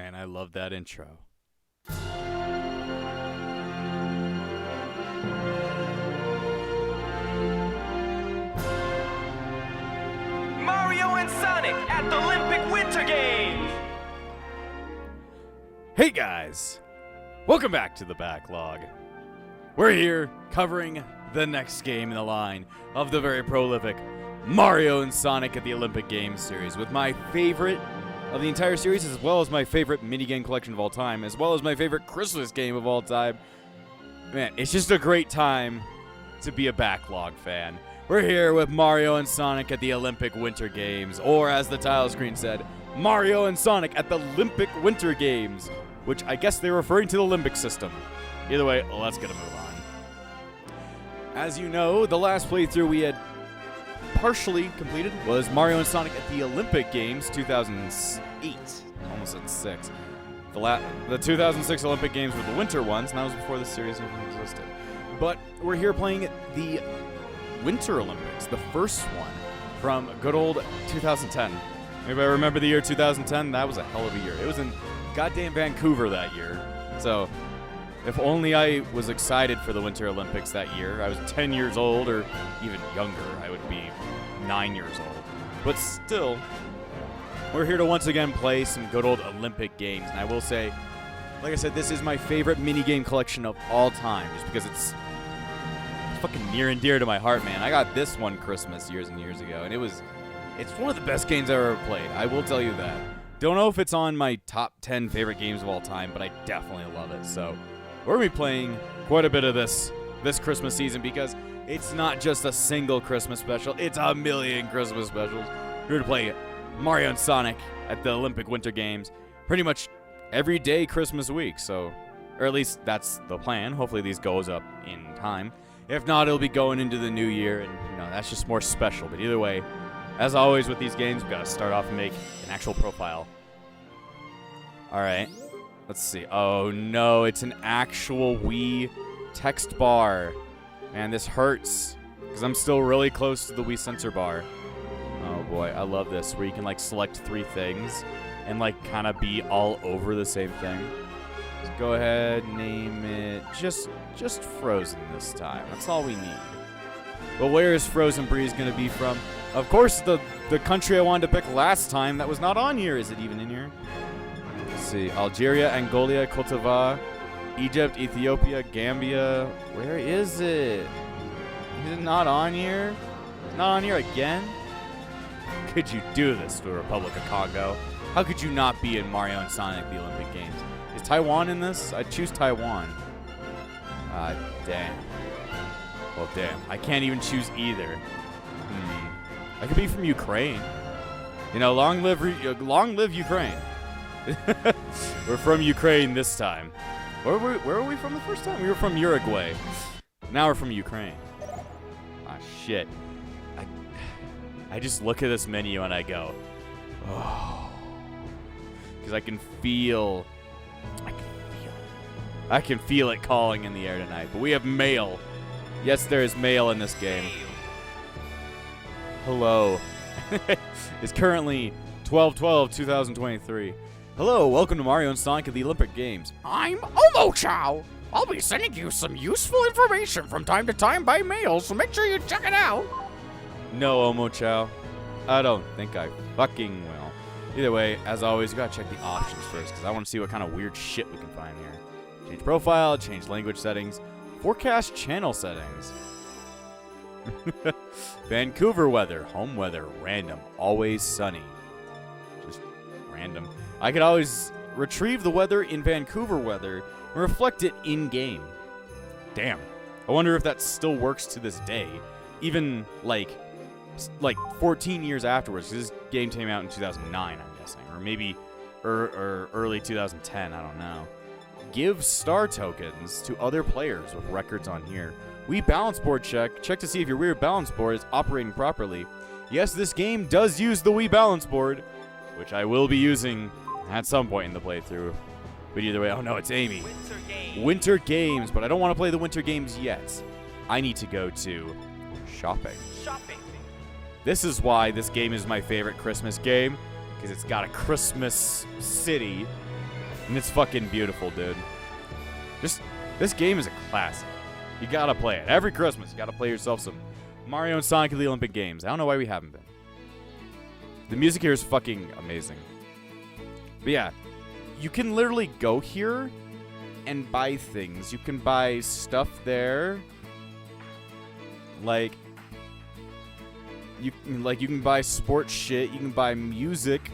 Man, I love that intro. Mario and Sonic at the Olympic Winter Games! Hey guys! Welcome back to the Backlog. We're here covering the next game in the line of the very prolific Mario and Sonic at the Olympic Games series, with my favorite of the entire series, as well as my favorite minigame collection of all time, as well as my favorite Christmas game of all time. Man, it's just a great time to be a Backlog fan. We're here with Mario and Sonic at the Olympic Winter Games, or as the title screen said, Mario and Sonic at the Olympic Winter Games, which I guess they're referring to the Olympic system. Either way, let's get a move on. As you know, the last playthrough we had partially completed was Mario and Sonic at the Olympic Games 2008. Almost at 6. The 2006 Olympic Games were the winter ones, and that was before the series even existed. But we're here playing the Winter Olympics, the first one from good old 2010. Anybody remember the year 2010? That was a hell of a year. It was in goddamn Vancouver that year. So, if only I was excited for the Winter Olympics that year. I was 10 years old, or even younger. I would be 9 years old. But still, we're here to once again play some good old Olympic games. And I will say, like I said, this is my favorite minigame collection of all time, just because it's fucking near and dear to my heart, man. I got this one Christmas years and years ago, and it's one of the best games I've ever played. I will tell you that. Don't know if it's on my top 10 favorite games of all time, but I definitely love it. So, we're going to be playing quite a bit of this Christmas season, because it's not just a single Christmas special, it's a million Christmas specials. We're going to play Mario and Sonic at the Olympic Winter Games pretty much every day Christmas week, so, or at least that's the plan. Hopefully these goes up in time. If not, it'll be going into the new year, and that's just more special. But either way, as always with these games, we've got to start off and make an actual profile. Alright, let's see. Oh no, it's an actual Wii text bar. Man, this hurts, because I'm still really close to the Wii sensor bar. Oh boy, I love this, where you can select 3 things and kind of be all over the same thing. Let's go ahead, name it just Frozen this time. That's all we need. But where is Frozen Breeze going to be from? Of course, the country I wanted to pick last time that was not on here. Is it even in here? Let's see. Algeria, Angola, Cote d'Ivoire, Egypt, Ethiopia, Gambia. Where is it? Is it not on here? It's not on here again? Could you do this to the Republic of Congo? How could you not be in Mario and Sonic the Olympic Games? Is Taiwan in this? I'd choose Taiwan. Damn. Well, damn. I can't even choose either. I could be from Ukraine. Long live Ukraine. We're from Ukraine this time. Where were we from the first time? We were from Uruguay. Now we're from Ukraine. Ah, shit. I just look at this menu and I go, oh. Because I can feel it calling in the air tonight. But we have mail. Yes, there is mail in this game. Hello. It's currently 12/12/2023. Hello, welcome to Mario and Sonic at the Olympic Games. I'm Omo Chow. I'll be sending you some useful information from time to time by mail, so make sure you check it out. No, Omo Chow. I don't think I fucking will. Either way, as always, you gotta check the options first, because I want to see what kind of weird shit we can find here. Change profile, change language settings, forecast channel settings. Vancouver weather, home weather, random, always sunny. Just random. I could always retrieve the weather in Vancouver weather and reflect it in-game. Damn. I wonder if that still works to this day. Even, like 14 years afterwards. This game came out in 2009, I'm guessing. Or maybe early 2010, I don't know. Give star tokens to other players with records on here. Wii balance board check. Check to see if your Wii balance board is operating properly. Yes, this game does use the Wii balance board, which I will be using at some point in the playthrough. But either way, oh no, it's Amy. Winter Games, but I don't want to play the Winter Games yet. I need to go to shopping. This is why this game is my favorite Christmas game, because it's got a Christmas city And it's fucking beautiful, dude. This game is a classic. You gotta play it. Every Christmas, you gotta play yourself some Mario and Sonic at the Olympic Games. I don't know why we haven't been. The music here is fucking amazing. But yeah, you can literally go here and buy things. You can buy stuff there. Like you can buy sports shit. You can buy music.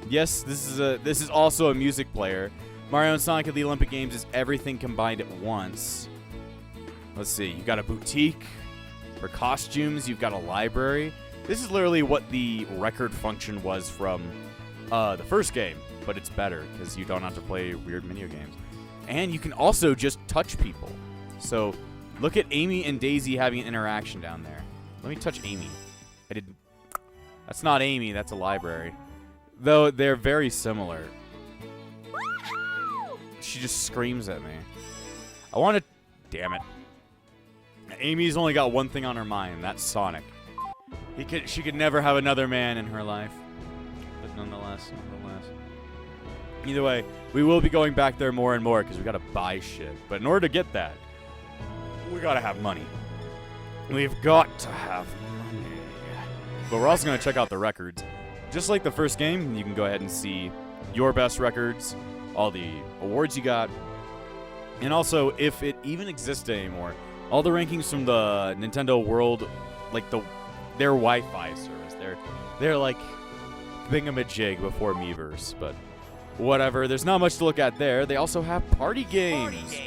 Yes, this is also a music player. Mario and Sonic at the Olympic Games is everything combined at once. Let's see. You got a boutique for costumes. You've got a library. This is literally what the record function was from the first game, but it's better because you don't have to play weird mini games. And you can also just touch people. So look at Amy and Daisy having an interaction down there. Let me touch Amy. I didn't. That's not Amy. That's a library. Though they're very similar. She just screams at me. I want to... Damn it. Amy's only got one thing on her mind. That's Sonic. She could never have another man in her life. But nonetheless. Either way, we will be going back there more and more because we got to buy shit. But in order to get that, we got to have money. We've got to have money. But we're also going to check out the records. Just like the first game, you can go ahead and see your best records, all the awards you got, and also, if it even exists anymore, all the rankings from the Nintendo World, like their Wi-Fi service. They're like thingamajig before Miiverse, but whatever. There's not much to look at there. They also have party games.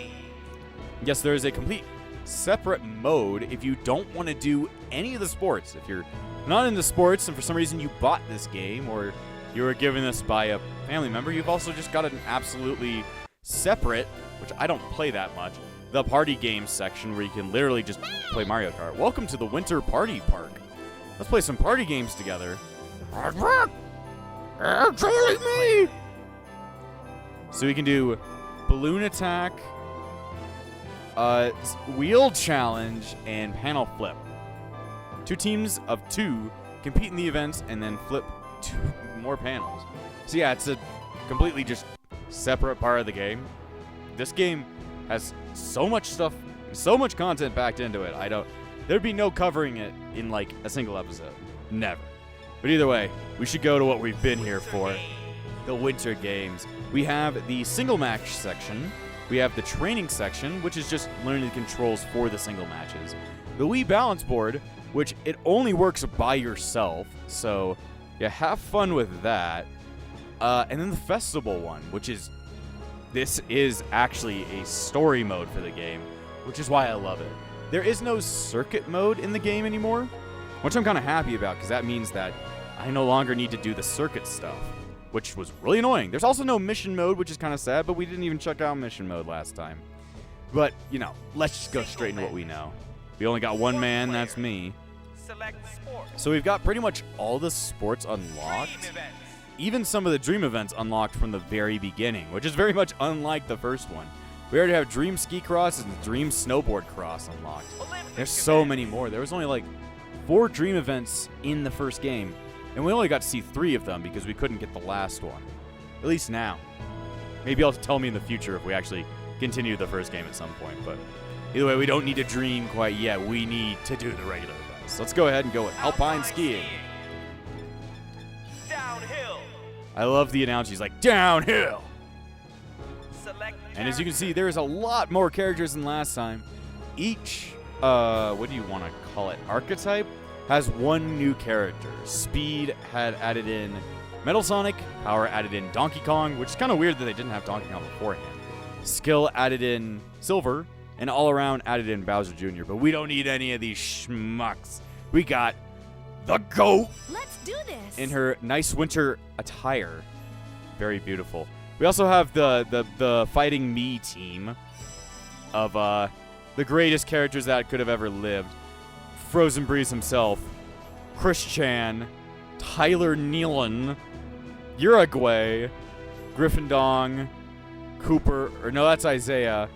Yes, there is a complete separate mode if you don't want to do any of the sports. If you're not into sports and for some reason you bought this game or you were given this by a family member, you've also just got an absolutely separate, which I don't play that much, the party games section where you can literally just play Mario Kart. Welcome to the Winter Party Park. Let's play some party games together. Hard work. Join me. So we can do balloon attack, wheel challenge, and panel flip. 2 teams of 2 compete in the events and then flip 2 more panels. So yeah, it's a completely just separate part of the game. This game has so much stuff, so much content packed into it. There'd be no covering it in like a single episode. Never. But either way, we should go to what we've been here for. The Winter Games. We have the single match section. We have the training section, which is just learning the controls for the single matches. The Wii balance board, which it only works by yourself. So yeah, have fun with that. And then the festival one, this is actually a story mode for the game, which is why I love it. There is no circuit mode in the game anymore, which I'm kind of happy about because that means that I no longer need to do the circuit stuff, which was really annoying. There's also no mission mode, which is kind of sad, but we didn't even check out mission mode last time. But, let's just go straight into what we know. We only got one man, that's me. So we've got pretty much all the sports unlocked. Even some of the dream events unlocked from the very beginning, which is very much unlike the first one. We already have Dream Ski Cross and Dream Snowboard Cross unlocked. There's so many more. There was only like 4 dream events in the first game, and we only got to see 3 of them because we couldn't get the last one. At least now. Maybe you'll tell me in the future if we actually continue the first game at some point, but either way, we don't need to dream quite yet. We need to do the regular events. Let's go ahead and go with Alpine Skiing. Downhill. I love the analogy. He's like, downhill! Select And as you can see, there's a lot more characters than last time. Each, what do you want to call it, archetype, has 1 new character. Speed had added in Metal Sonic, Power added in Donkey Kong, which is kind of weird that they didn't have Donkey Kong beforehand. Skill added in Silver, and All Around added in Bowser Jr., but we don't need any of these schmucks. We got the GOAT Let's do this. in her nice winter attire. Very beautiful. We also have the Fighting Me team of the greatest characters that could have ever lived. Frozen Breeze himself, Chris Chan, Tyler Nealon, Uruguay, Gryffindong, Cooper, or no, that's Isaiah,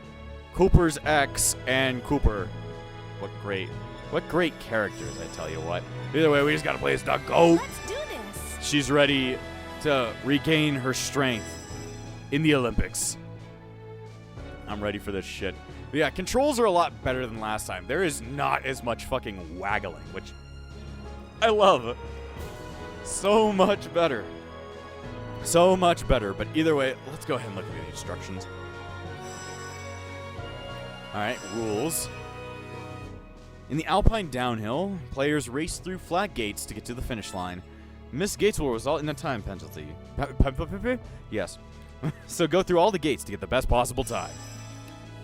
Cooper's ex, and Cooper. What great characters, I tell you what. Either way, we just gotta play as the GOAT. Let's do this. She's ready to regain her strength in the Olympics. I'm ready for this shit. But yeah, controls are a lot better than last time. There is not as much fucking waggling, which I love. So much better. So much better. But either way, let's go ahead and look at the instructions. Alright, rules. In the Alpine downhill, players race through flat gates to get to the finish line. Missed gates will result in a time penalty. Yes. So go through all the gates to get the best possible time.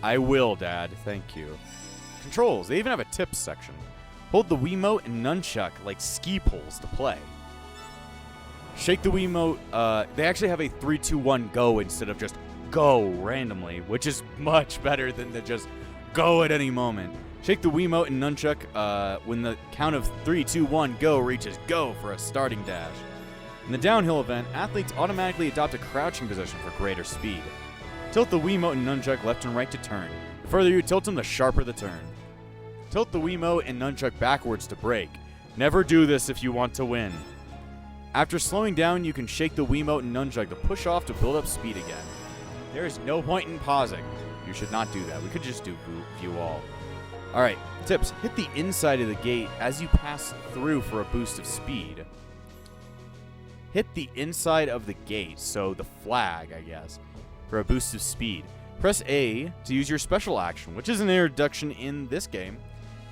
I will, Dad. Thank you. Controls. They even have a tips section. Hold the Wiimote and nunchuck like ski poles to play. Shake the Wiimote. They actually have a 3, 2, 1 go instead of just go randomly, which is much better than to just go at any moment. Shake the Wiimote and nunchuck when the count of 3, 2, 1 go reaches go for a starting dash. In the downhill event, athletes automatically adopt a crouching position for greater speed. Tilt the Wiimote and nunchuck left and right to turn. The further you tilt them, the sharper the turn. Tilt the Wiimote and nunchuck backwards to brake. Never do this if you want to win. After slowing down, you can shake the Wiimote and nunchuck to push off to build up speed again. There is no point in pausing. You should not do that. We could just do view all. Alright, tips. Hit the inside of the gate as you pass through for a boost of speed. Hit the inside of the gate, so the flag, I guess, for a boost of speed. Press A to use your special action, which is an introduction in this game,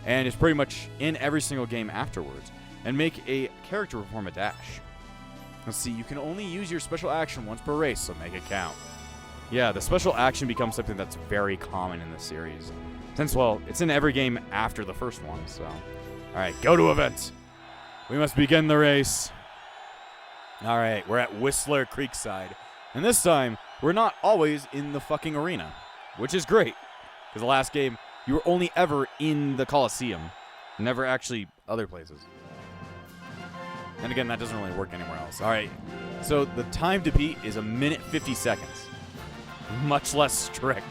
and is pretty much in every single game afterwards, and make a character perform a dash. Let's see, you can only use your special action once per race, so make it count. Yeah, the special action becomes something that's very common in the series. Since, well, it's in every game after the first one, so. Alright, go to event. We must begin the race. Alright, we're at Whistler Creekside. And this time, we're not always in the fucking arena, which is great. Because the last game, you were only ever in the Coliseum, never actually other places. And again, that doesn't really work anywhere else. Alright, so the time to beat is 1 minute 50 seconds. Much less strict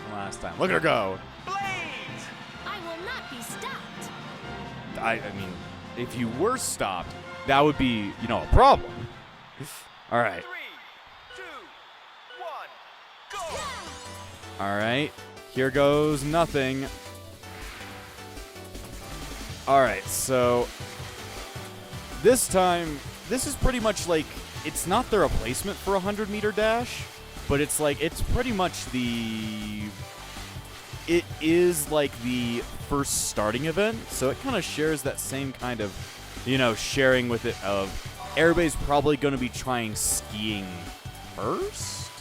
than last time. Look at her go. Blaze! I will not be stopped. I mean, if you were stopped, that would be, you know, a problem. All right. 3, 2, 1, go! All right. Here goes nothing. All right, so this time, this is pretty much like, it's not the replacement for a 100-meter dash, but it's like, it's pretty much it is like the first starting event, so it kind of shares that same kind of, you know, sharing with it of everybody's probably going to be trying skiing first,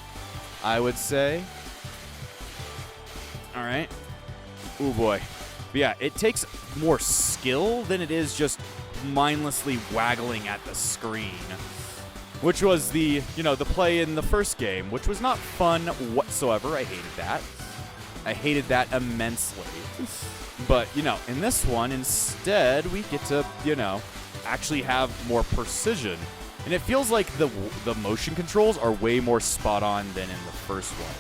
I would say. All right. Oh boy. But yeah, it takes more skill than it is just mindlessly waggling at the screen, which was the, you know, the play in the first game, which was not fun whatsoever. I hated that. I hated that immensely. But, you know, in this one, instead, we get to, you know, actually have more precision. And it feels like the motion controls are way more spot on than in the first one.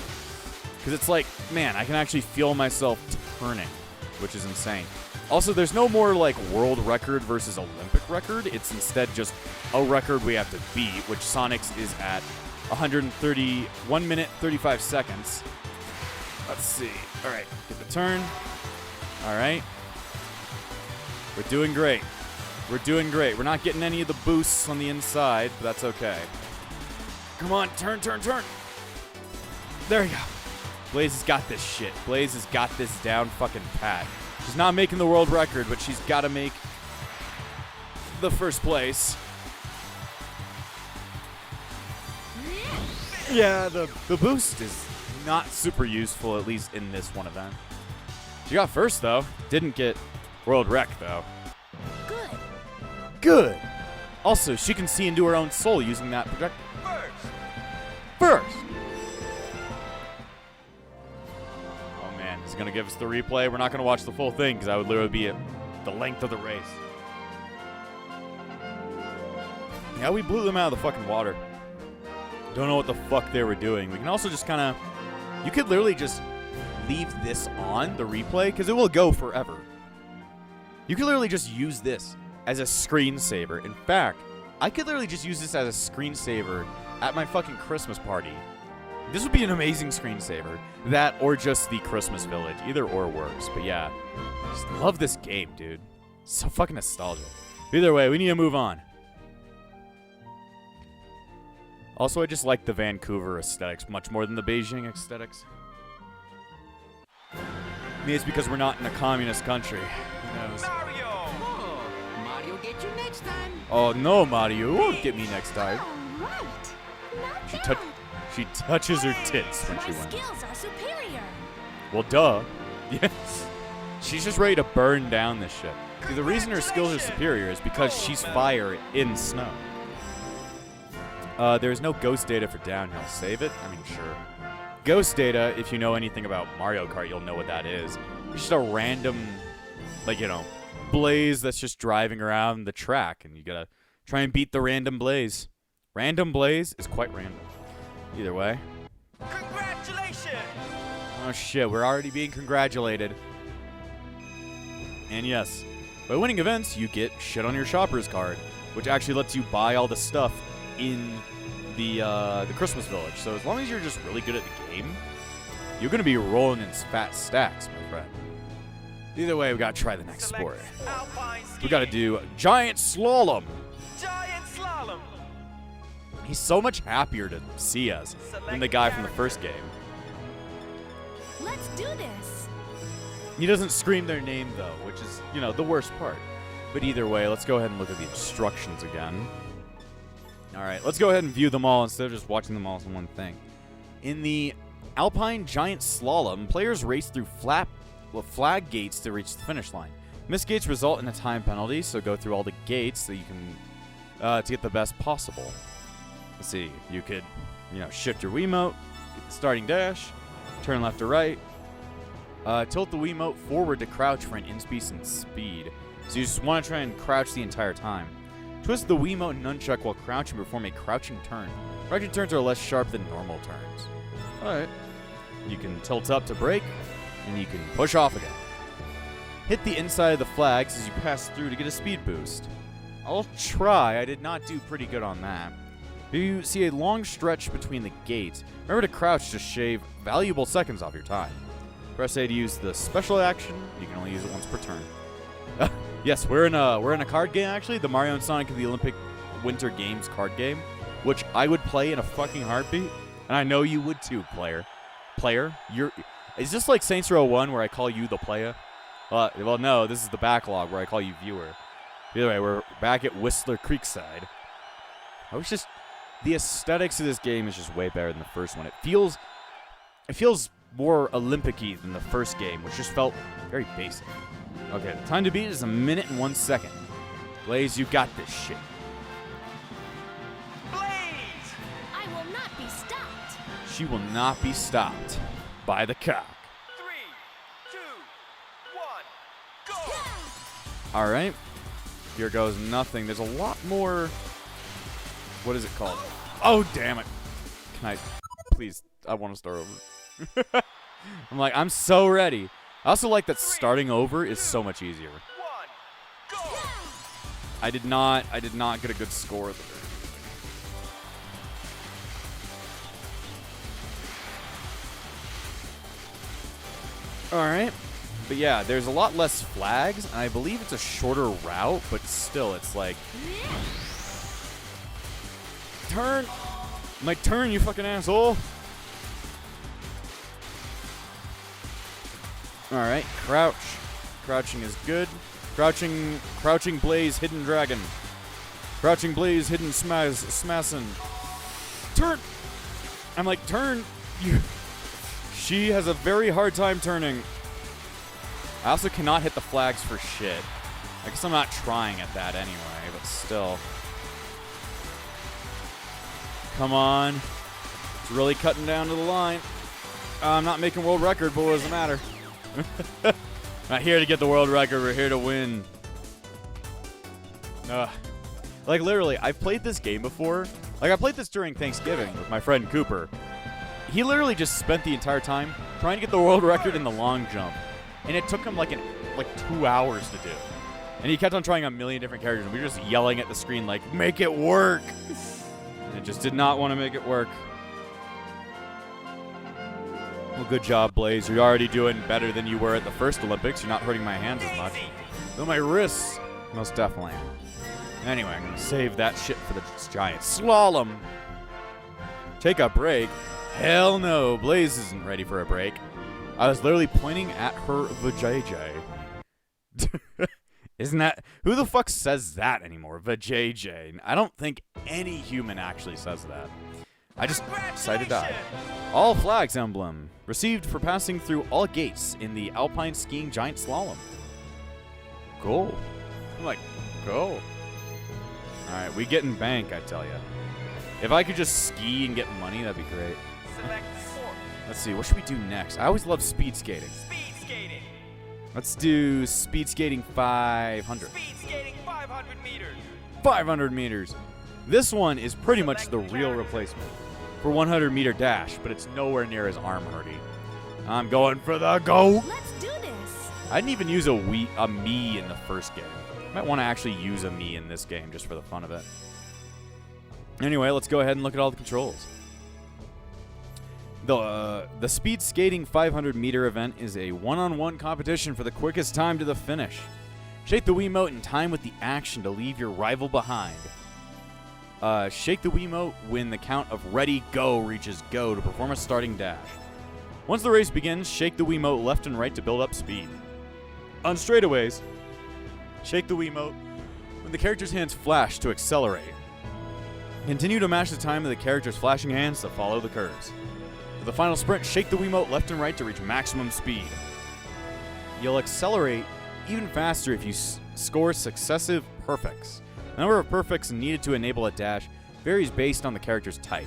Because it's like, man, I can actually feel myself turning, which is insane. Also, there's no more, like, world record versus Olympic record. It's instead just a record we have to beat, which Sonic's is at 1 minute, 35 seconds. Let's see. All right, get the turn. All right. We're doing great. We're doing great. We're not getting any of the boosts on the inside, but that's okay. Come on, turn, turn, turn. There you go. Blaze has got this shit. Blaze has got this down fucking pat. She's not making the world record, but she's got to make the first place. Yeah, the boost is not super useful, at least in this one event. She got first, though. Didn't get world rec, though. Good. Good. Also, she can see into her own soul using that projector. First. Oh, man. He's going to give us the replay. We're not going to watch the full thing because that would literally be the length of the race. Yeah, we blew them out of the fucking water. Don't know what the fuck they were doing. We can also just kind of... You could literally just leave this on, the replay, because it will go forever. You could literally just use this as a screensaver. In fact, I could literally just use this as a screensaver at my fucking Christmas party This would be an amazing screensaver. That or just the Christmas Village. Either or works. But yeah, just love this game, dude. So fucking nostalgic. Either way, we need to move on. Also, I just like the Vancouver aesthetics much more than the Beijing aesthetics. Maybe it's because we're not in a communist country. Who knows? Mario! Oh, Mario get you next time. Oh no, Mario, you won't get me next time. All right. Not She, bad. she touches her tits when My she wins. skills are superior. Well, duh. Yes. She's just ready to burn down this shit. See, the reason her skills are superior is because she's fire in snow. There's no ghost data for downhill. Save it? I mean, sure. Ghost data, if you know anything about Mario Kart, you'll know what that is. It's just a random, like, you know, blaze that's just driving around the track, and you gotta try and beat the random blaze. Random blaze is quite random. Either way. Congratulations! Oh shit, we're already being congratulated. And yes, by winning events, you get shit on your shopper's card, which actually lets you buy all the stuff in the Christmas Village. So as long as you're just really good at the game, you're gonna be rolling in fat stacks, my friend. Either way, we gotta try the next sport. Alpine We gotta do giant slalom. Giant slalom. He's so much happier to see us than the guy from the first game. Let's do this. He doesn't scream their name, though, which is, you know, the worst part. But either way, let's go ahead and look at the instructions again. All right, let's go ahead and view them all instead of just watching them all as one thing. In the Alpine Giant Slalom, players race through flag gates to reach the finish line. Missed gates result in a time penalty, so go through all the gates so you can to get the best possible. Let's see, you could, you know, shift your Wiimote, get the starting dash, turn left or right, tilt the Wiimote forward to crouch for an increase in speed. So you just want to try and crouch the entire time. Twist the Wiimote nunchuck while crouching to perform a crouching turn. Crouching turns are less sharp than normal turns. Alright. You can tilt up to brake, and you can push off again. Hit the inside of the flags as you pass through to get a speed boost. I'll try. I did not do pretty good on that. If you see a long stretch between the gates, remember to crouch to shave valuable seconds off your time. Press A to use the special action. You can only use it once per turn. Yes, we're in a card game actually, the Mario and Sonic of the Olympic Winter Games card game, which I would play in a fucking heartbeat, and I know you would too, player. Is this like Saints Row 1 where I call you the player? Well, no, this is the backlog where I call you viewer. Either way, we're back at Whistler Creekside. The aesthetics of this game is just way better than the first one. It feels more Olympic-y than the first game, which just felt very basic. Okay, the time to beat is 1 minute and 1 second. Blaze, you got this shit. Blaze! I will not be stopped. She will not be stopped by the cock. 3, 2, 1, go! All right. Here goes nothing. There's a lot more. What is it called? Oh, damn it. Can I please? I want to start over. I'm so ready. I also like that starting over is so much easier. 1, go! I did not get a good score there. All right. But yeah, there's a lot less flags, and I believe it's a shorter route, but still, it's like... Turn! My turn, you fucking asshole! Alright, crouch. Crouching is good. Crouching Blaze, Hidden Dragon. Crouching Blaze, Hidden Smassin'. Turn! I'm like, turn! You... She has a very hard time turning. I also cannot hit the flags for shit. I guess I'm not trying at that anyway, but still. Come on. It's really cutting down to the line. I'm not making world record, but what does it matter? Not here to get the world record. We're here to win. Like, literally, I've played this game before. Like, I played this during Thanksgiving with my friend Cooper. He literally just spent the entire time trying to get the world record in the long jump. And it took him like 2 hours to do. And he kept on trying a million different characters. And we were just yelling at the screen like, make it work. And it just did not want to make it work. Well, good job, Blaze. You're already doing better than you were at the first Olympics. You're not hurting my hands as much. Though my wrists, most definitely. Anyway, I'm going to save that shit for the giant slalom. Take a break? Hell no. Blaze isn't ready for a break. I was literally pointing at her vajayjay. Isn't that... Who the fuck says that anymore? Vajayjay. I don't think any human actually says that. I just decided to die. All flags emblem. Received for passing through all gates in the alpine skiing giant slalom. Go. I'm like, go. Alright, we get in bank, I tell ya. If I could just ski and get money, that'd be great. Select sport. Let's see, what should we do next? I always love speed skating. Speed skating. Let's do speed skating 500. Speed skating 500 meters. 500 meters. This one is pretty much the real replacement for 100-meter dash, but it's nowhere near as arm-hurty. I'm going for the goat. Let's do this. I didn't even use a me in the first game. Might want to actually use a me in this game just for the fun of it. Anyway, let's go ahead and look at all the controls. The speed skating 500-meter event is a one-on-one competition for the quickest time to the finish. Shake the Wiimote in time with the action to leave your rival behind. Shake the Wiimote when the count of ready, go reaches go to perform a starting dash. Once the race begins, shake the Wiimote left and right to build up speed. On straightaways, shake the Wiimote when the character's hands flash to accelerate. Continue to match the time of the character's flashing hands to follow the curves. For the final sprint, shake the Wiimote left and right to reach maximum speed. You'll accelerate even faster if you score successive perfects. The number of perfects needed to enable a dash varies based on the character's type.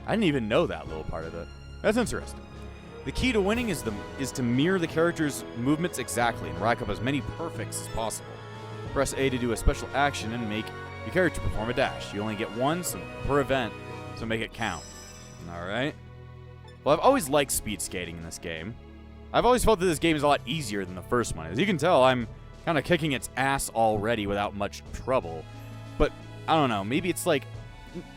I didn't even know that little part of it. That's interesting. The key to winning is to mirror the character's movements exactly and rack up as many perfects as possible. Press A to do a special action and make your character perform a dash. You only get one per event, so make it count. Alright. Well, I've always liked speed skating in this game. I've always felt that this game is a lot easier than the first one. As you can tell, I'm kind of kicking its ass already without much trouble. But, I don't know, maybe it's like,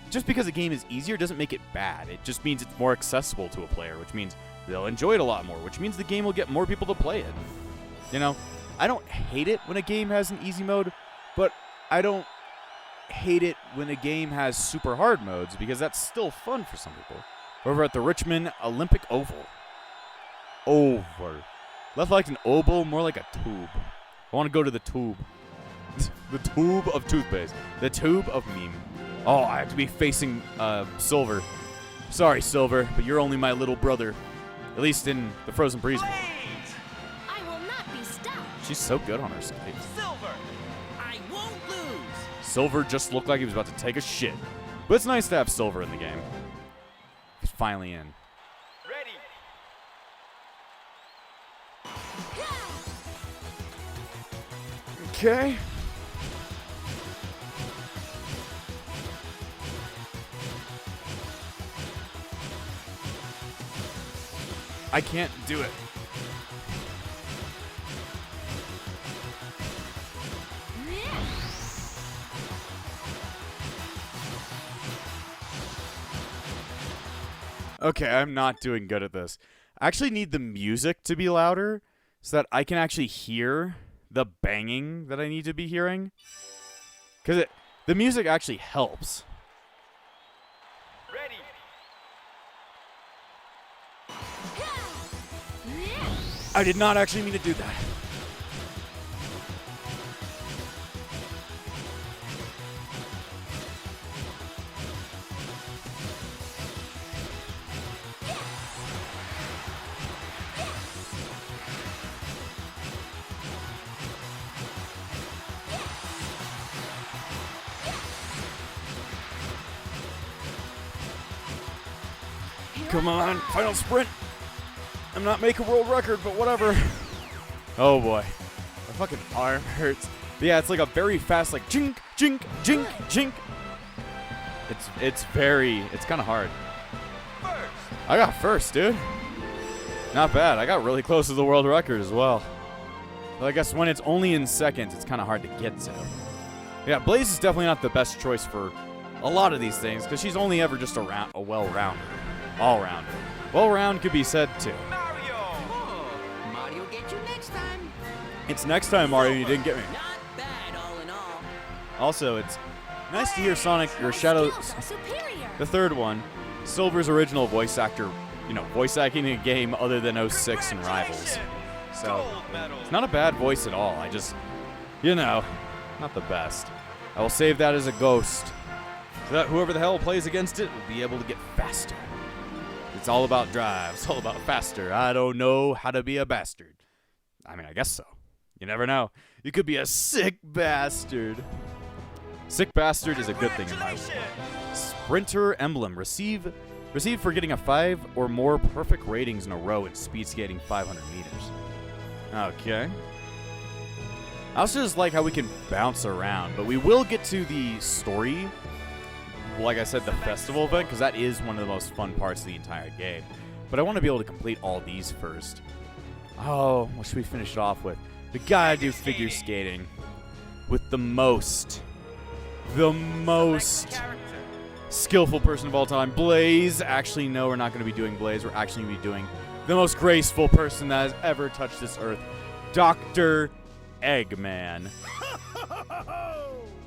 just because a game is easier doesn't make it bad. It just means it's more accessible to a player, which means they'll enjoy it a lot more, which means the game will get more people to play it. You know, I don't hate it when a game has an easy mode, but I don't hate it when a game has super hard modes, because that's still fun for some people. Over at the Richmond Olympic Oval. Over. Less like an oval, more like a tube. I want to go to the tube. The tube of toothpaste. The tube of meme. Oh, I have to be facing Silver. Sorry, Silver, but you're only my little brother. At least in the Frozen Breeze mode. Blaze. I will not be stopped. She's so good on her skates. Silver. I won't lose. Silver just looked like he was about to take a shit. But it's nice to have Silver in the game. He's finally in. Ready. Okay. I can't do it. Okay, I'm not doing good at this. I actually need the music to be louder so that I can actually hear the banging that I need to be hearing. Because the music actually helps. Ready. I did not actually mean to do that. Come on, final sprint. I'm not making world record, but whatever. Oh boy, my fucking arm hurts. But yeah, it's like a very fast, like jink, jink, jink, jink. It's kind of hard. First. I got first, dude. Not bad. I got really close to the world record as well. But I guess when it's only in seconds, it's kind of hard to get to. Yeah, Blaze is definitely not the best choice for a lot of these things because she's only ever just a well-rounder. All-rounder. well round could be said too. Mario! Oh, Mario get you next time. It's next time, Mario, you didn't get me. Not bad, all in all. Also, it's nice to hear Sonic or Shadow, Skills are superior. the third one, Silver's original voice actor, voice acting in a game other than 06 and Rivals. So, Gold medal. it's not a bad voice at all. I just, not the best. I will save that as a ghost, so that whoever the hell plays against it will be able to get faster. It's all about drive. It's all about faster. I don't know how to be a bastard. I mean, I guess so. You never know. You could be a sick bastard. Sick bastard is a good thing in my world. Congratulations. Sprinter emblem. Receive for getting a 5 or more perfect ratings in a row in speed skating 500 meters. Okay. I also just like how we can bounce around, but we will get to the story, like I said, the festival event, because that is one of the most fun parts of the entire game. But I want to be able to complete all these first. Oh, what should we finish it off with? We gotta do figure skating with the most Character. skillful person of all time. Blaze. Actually, no, we're not going to be doing Blaze. We're actually going to be doing the most graceful person that has ever touched this earth, Dr. Eggman.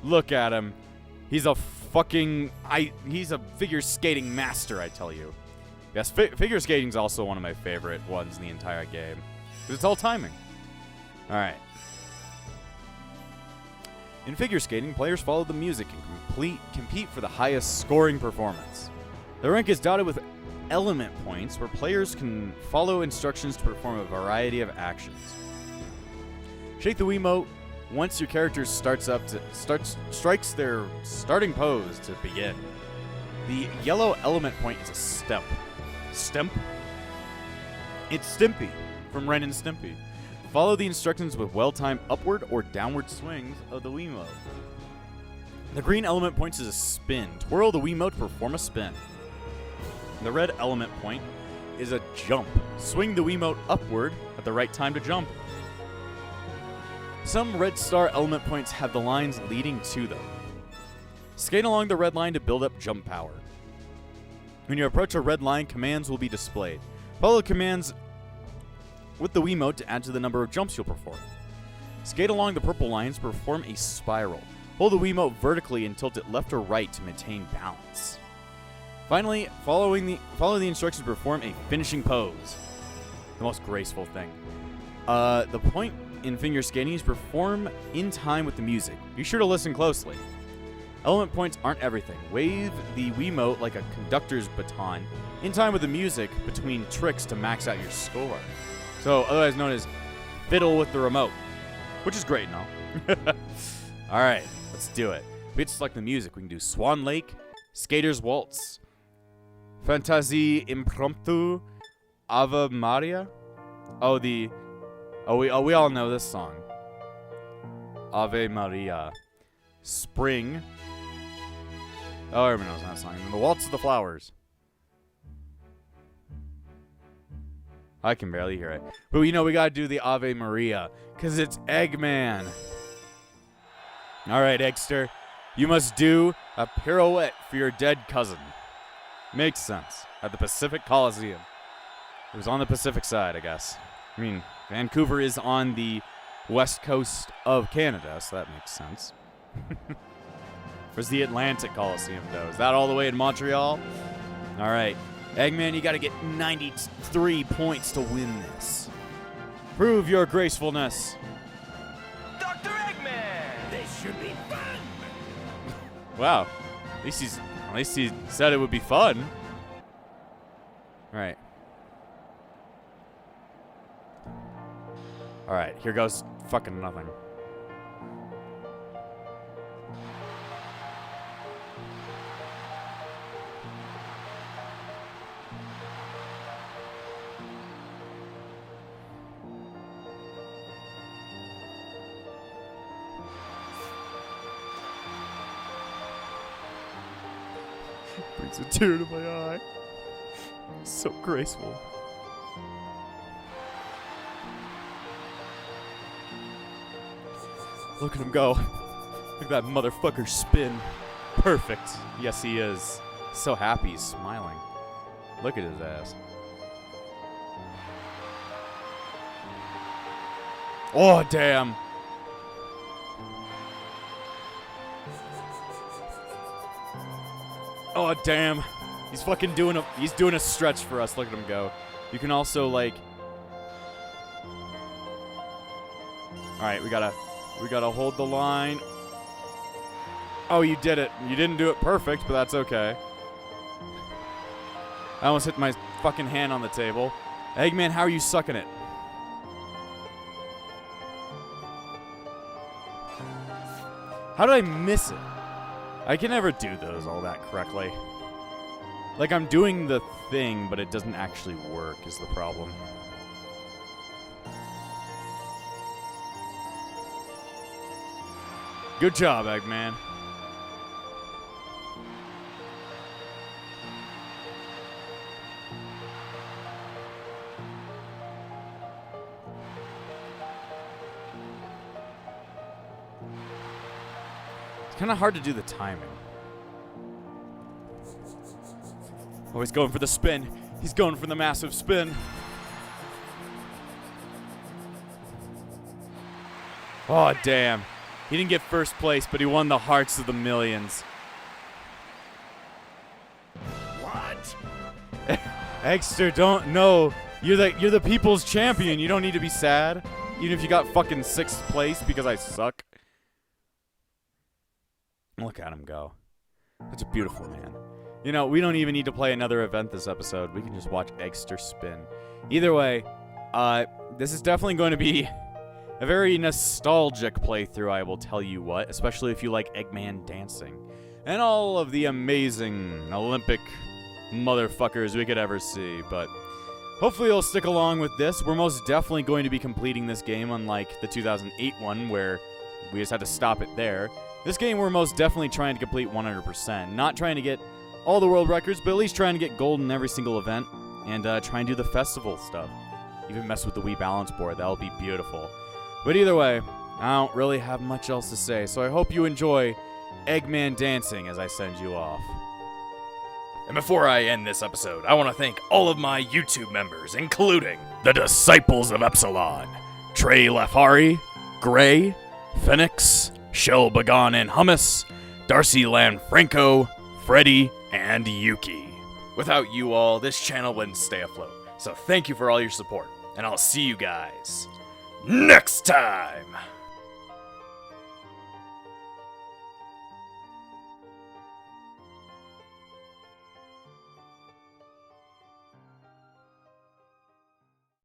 Look at him. He's a he's a figure skating master, I tell you. Yes, figure skating is also one of my favorite ones in the entire game, because it's all timing. All right. In figure skating, players follow the music and compete for the highest scoring performance. The rink is dotted with element points where players can follow instructions to perform a variety of actions. Shake the Wiimote once your character strikes their starting pose to begin. The yellow element point is a stemp. Stemp? It's Stimpy from Ren and Stimpy. Follow the instructions with well-timed upward or downward swings of the Wiimote. The green element point is a spin. Twirl the Wiimote to perform a spin. The red element point is a jump. Swing the Wiimote upward at the right time to jump. Some red star element points have the lines leading to them. Skate along the red line to build up jump power. When you approach a red line, commands will be displayed. Follow the commands with the Wiimote to add to the number of jumps you'll perform. Skate along the purple lines to perform a spiral. Hold the Wiimote vertically and tilt it left or right to maintain balance. Finally, follow the instructions to perform a finishing pose. The most graceful thing. The point in figure skating is perform in time with the music. Be sure to listen closely. Element points aren't everything. Wave the Wiimote like a conductor's baton in time with the music between tricks to max out your score. So, otherwise known as fiddle with the remote, which is great and all. All right, let's do it. We have to select the music. We can do Swan Lake, Skater's Waltz, Fantasie Impromptu, Ave Maria. We all know this song. Ave Maria. Spring. Oh, everyone knows that song. And the Waltz of the Flowers. I can barely hear it. But we gotta do the Ave Maria, because it's Eggman. Alright, Eggster. You must do a pirouette for your dead cousin. Makes sense. At the Pacific Coliseum. It was on the Pacific side, I guess. I mean, Vancouver is on the west coast of Canada, so that makes sense. Where's the Atlantic Coliseum, though? Is that all the way in Montreal? Alright. Eggman, you gotta get 93 points to win this. Prove your gracefulness. Dr. Eggman! This should be fun. Wow. At least he said it would be fun. Alright. Alright, here goes fucking nothing. Brings a tear to my eye. So graceful. Look at him go. Look at that motherfucker spin. Perfect. Yes, he is. So happy he's smiling. Look at his ass. Oh, damn. Oh, damn. He's fucking doing a stretch for us. Look at him go. You can also, like... Alright, we gotta hold the line. Oh, you did it. You didn't do it perfect, but that's okay. I almost hit my fucking hand on the table. Eggman, how are you sucking it? How did I miss it? I can never do those all that correctly. Like, I'm doing the thing, but it doesn't actually work is the problem. Good job, Eggman. It's kind of hard to do the timing. Oh, he's going for the spin. He's going for the massive spin. Oh, damn. He didn't get first place, but he won the hearts of the millions. What? Eggster, don't know. You're the people's champion. You don't need to be sad. Even if you got fucking 6th place because I suck. Look at him go. Such a beautiful man. You know, we don't even need to play another event this episode. We can just watch Eggster spin. Either way, this is definitely going to be a very nostalgic playthrough, I will tell you what, especially if you like Eggman dancing and all of the amazing Olympic motherfuckers we could ever see. But hopefully you'll stick along with this. We're most definitely going to be completing this game, unlike the 2008 one where we just had to stop it there. This game we're most definitely trying to complete 100%. Not trying to get all the world records, but at least trying to get gold in every single event and try and do the festival stuff. Even mess with the Wii balance board. That'll be beautiful. But either way, I don't really have much else to say, so I hope you enjoy Eggman dancing as I send you off. And before I end this episode, I want to thank all of my YouTube members, including the Disciples of Epsilon, Trey Lafari, Gray, Phoenix, Shell Bagan and Hummus, Darcy Lanfranco, Freddy, and Yuki. Without you all, this channel wouldn't stay afloat. So thank you for all your support, and I'll see you guys next time!